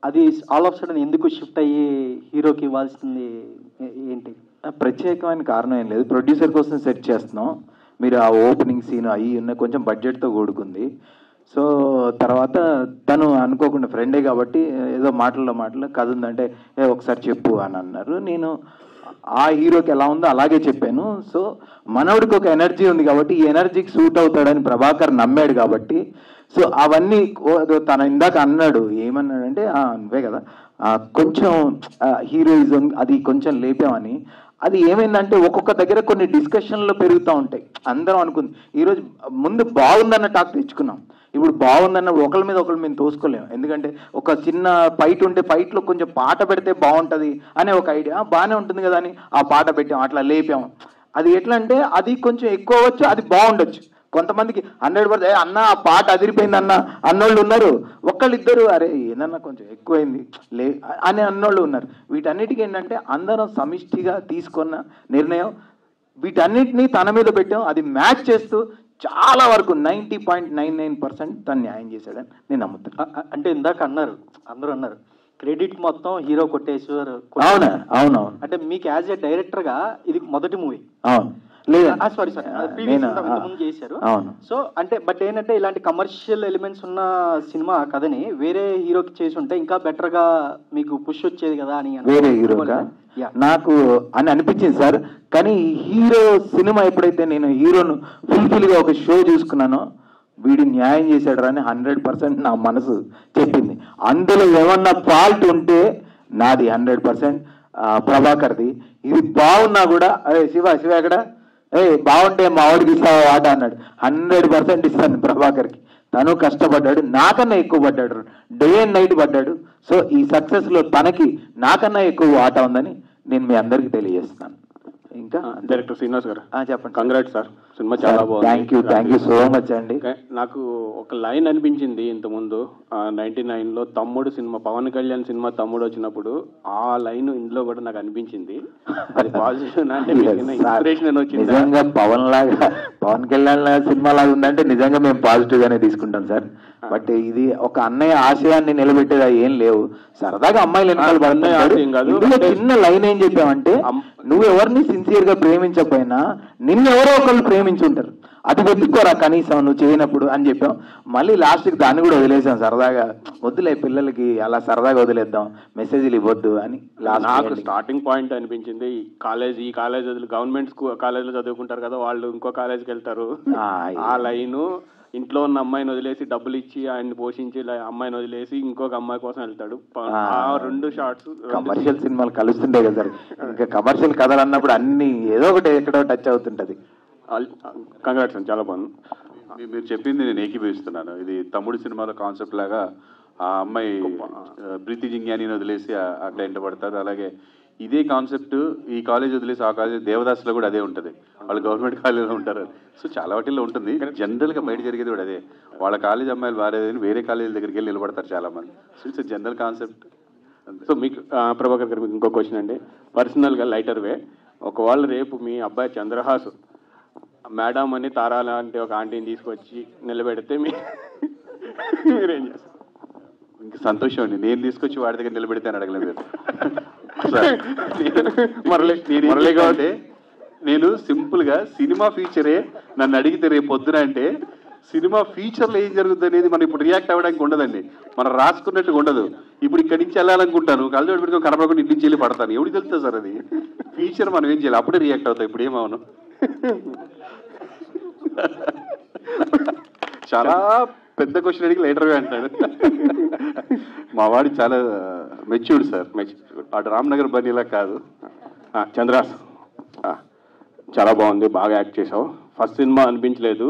అది all of sudden ఎందుకు shift అయ్యి హీరోకి ఇవ్వాల్సింది ఏంటి? ప్రత్యేకమైన కారణం ఏం లేదు, ప్రొడ్యూసర్ కోసం సెట్ చేస్తున్నాం. మీరు ఆ ఓపెనింగ్ సీన్ అవి ఉన్న కొంచెం బడ్జెట్తో కూడుకుంది. సో తర్వాత తను అనుకోకుండా ఫ్రెండే కాబట్టి ఏదో మాటల్లో కథ ఉందంటే ఒకసారి చెప్పు అని అన్నారు. నేను ఆ హీరోకి ఎలా ఉందో అలాగే చెప్పాను. సో మనవుడికి ఒక ఎనర్జీ ఉంది కాబట్టి ఈ ఎనర్జీకి సూట్ అవుతాడని ప్రభాకర్ నమ్మాడు కాబట్టి సో అవన్నీ తన ఇందాక అన్నాడు. ఏమన్నాడంటే నువ్వే కదా కొంచెం హీరోయిజం అది కొంచెం లేపామని. అది ఏమైందంటే ఒక్కొక్క దగ్గర కొన్ని డిస్కషన్లు పెరుగుతూ ఉంటాయి. అందరం అనుకుంది ఈరోజు ముందు బాగుందన్న టాక్ తెచ్చుకున్నాం, ఇప్పుడు బాగుందన్నప్పుడు ఒకరి మీద మేము తోసుకోలేము. ఎందుకంటే ఒక చిన్న ఫైట్ ఉంటే ఫైట్లో కొంచెం పాట పెడితే బాగుంటుంది అనే ఒక ఐడియా బాగానే ఉంటుంది కదా అని ఆ పాట పెట్టాం, అట్లా లేపాము. అది ఎట్లా అంటే అది కొంచెం ఎక్కువ అవ్వచ్చు, అది బాగుండొచ్చు. కొంతమందికి 100% అన్న ఆ పాట అదిరిపోయింది అన్నోళ్ళు ఉన్నారు. ఒక్కళ్ళిద్దరు అరే ఏదన్నా కొంచెం ఎక్కువైంది లే అని అన్నోళ్ళు ఉన్నారు. వీటన్నిటికీ ఏంటంటే అందరం సమిష్టిగా తీసుకున్న నిర్ణయం, వీటన్నిటినీ తన మీద పెట్టాం. అది మ్యాచ్ చేస్తూ చాలా వరకు 90.99% తను న్యాయం చేశాడని నేను నమ్ముతాను. అంటే ఇందాక అందరూ అన్నారు క్రెడిట్ మొత్తం హీరో కొట్టేశ్వర్. అవును. అంటే మీకు యాజ్ ఏ డైరెక్టర్ గా ఇది మొదటి మూవీ? అవును. లేదా సారీ ముందు చేశారు. అవును. సో అంటే బట్ ఏంటంటే ఇలాంటి కమర్షియల్ ఎలిమెంట్స్ ఉన్న సినిమా కథని వేరే హీరోకి చేసి ఉంటే ఇంకా బెటర్ గా మీకు పుష్ వచ్చేది కదా అని. వేరే హీరోగా నాకు అని అనిపించింది సార్. కానీ హీరో సినిమా ఎప్పుడైతే నేను హీరోను ఫుల్ఫిల్ గా ఒక షో చూసుకున్నానో వీడు న్యాయం చేశాడు అని 100% నా మనసు చెప్పింది. అందులో ఏమన్నా ఫాల్ట్ ఉంటే నాది 100% ప్రభాకర్ది. ఇది బాగున్నా కూడా అదే శివ ఎక్కడ బాగుంటే మా వాడికి ఇస్తావా ఆట అన్నాడు. 100% ఇస్తాను ప్రభాకర్కి. తను కష్టపడ్డాడు, నాకన్నా ఎక్కువ పడ్డాడు, డే అండ్ నైట్ పడ్డాడు. సో ఈ సక్సెస్ లో తనకి నాకన్నా ఎక్కువ ఆట ఉందని నేను మీ అందరికి తెలియజేస్తున్నాను. ఇంకా డైరెక్టర్ శ్రీనివాస్ గారు చెప్పండి. కంగ్రాట్స్ సార్, సినిమా చాలా బాగుంది. థ్యాంక్ యూ సో మచ్ అండి. నాకు ఒక లైన్ అనిపించింది ఇంతకుముందు 99లో తమ్ముడు సినిమా, పవన్ కళ్యాణ్ సినిమా తమ్ముడు వచ్చినప్పుడు ఆ లైన్ ఇందులో కూడా నాకు అనిపించింది. అది పాజిటివ్ అంటే ఇన్స్పిరేషన్ వచ్చింది. నిజంగా పవన్ కళ్యాణ్ సినిమా లాగా ఉందంటే నిజంగా మేము పాజిటివ్ గానే తీసుకుంటాం సార్. బట్ ఇది ఒక అన్నయ్య ఆశయాన్ని నిలబెట్టేది ఏం లేవు. సరదాగా అమ్మాయిలు వెనకాల పడుతున్నాడు. చిన్న లైన్ ఏం చెప్పామంటే నువ్వు ఎవరిని సిన్సియర్ గా ప్రేమించకపోయినా నిన్నెవరో ఒకళ్ళు ప్రేమించుంటారు, అది వెతుక్కోరా కనీసం నువ్వు చేయనప్పుడు అని చెప్పాం. మళ్ళీ లాస్ట్కి దాన్ని కూడా వదిలేసాం. సరదాగా వద్దులే పిల్లలకి అలా సరదాగా వదిలేద్దాం, మెసేజ్లు ఇవ్వద్దు అని. నాకు స్టార్టింగ్ పాయింట్ అనిపించింది ఈ కాలేజ్ వదిలి గవర్నమెంట్ కాలేజ్లో చదువుకుంటారు కదా వాళ్ళు, ఇంకో కాలేజ్కి వెళ్తారు. ఆ లైను ఇంట్లో ఉన్న అమ్మాయిని వదిలేసి డబ్బులు ఇచ్చి ఆయన్ని పోషించి అమ్మాయిని వదిలేసి ఇంకొక అమ్మాయి కోసం వెళ్తాడు. ఆ 2 షార్ట్స్ కమర్షియల్ సినిమాలు కలుస్తుంటాయి కదా సార్. ఇంకా కమర్షియల్ కథలు అన్నప్పుడు అన్ని ఏదో ఒకటి ఎక్కడో టచ్ అవుతుంటది. కంగ్రాట్స్ అండి, చాలా బాగుంది. మీరు చెప్పింది నేను ఏకీభవిస్తున్నాను. ఇది తమ్ముడు సినిమాలో కాన్సెప్ట్ లాగా ఆ అమ్మాయి ప్రీతి జింగ్యాని వదిలేసి అట్లా ఎంట పడతారు. అలాగే ఇదే కాన్సెప్ట్ ఈ కాలేజ్ వదిలేసి ఆ కాలేజ్ దేవదాస్లో కూడా అదే ఉంటుంది. వాళ్ళు గవర్నమెంట్ కాలేజీలో ఉంటారు. సో చాలా వాటిల్లో ఉంటుంది. కానీ జనరల్గా బయట జరిగేది కూడా అదే. వాళ్ళ కాలేజ్ అమ్మాయిలు బాగాలేదని వేరే కాలేజీల దగ్గరికి వెళ్ళి నిలబడతారు చాలా మంది. So it's general concept. So మీకు ప్రభాకర్ గారు మీకు ఇంకో క్వశ్చన్ అండి, పర్సనల్గా లైటర్ వే. ఒకవేళ రేపు మీ అబ్బాయి చంద్రహాస్ మేడం అని తారా లాంటి ఒక ఆంటీని తీసుకొచ్చి నిలబెడితే మీరేం చేస్తారు? ఇంకా సంతోషం అండి. నేను తీసుకొచ్చి వాడి దగ్గర నిలబెడితే అని అడగలేదు. మురళి కాబట్టి నేను సింపుల్ గా సినిమా ఫీచరే నన్ను అడిగితే రేపు పొద్దున అంటే సినిమా ఫీచర్లో ఏం జరుగుతుంది అనేది మనం ఇప్పుడు రియాక్ట్ అవ్వడానికి ఉండదండి. మనం రాసుకున్నట్టుగా ఉండదు. ఇప్పుడు ఇక్కడి నుంచి వెళ్ళాలనుకుంటాను, కళ్ళజోడు పెట్టుకొని కనపడకుండా ఇంటి నుంచి వెళ్ళి పడతాను. ఎవరికి తెలుస్తుంది సార్ అది ఫీచర్? మనం ఏం చేయాలి, అప్పుడే రియాక్ట్ అవుతాం. ఇప్పుడు ఏమవును చాలా పెద్ద క్వశ్చన్ అడిగి లైటర్గా అంటాడు. మా వాడి చాలా మెచ్యూర్డ్ సార్, వాడు రామ్నగర్ బన్నీలా కాదు. చంద్రాస్ చాలా బాగుంది, బాగా యాక్ట్ చేసావు. ఫస్ట్ సినిమా అనిపించలేదు,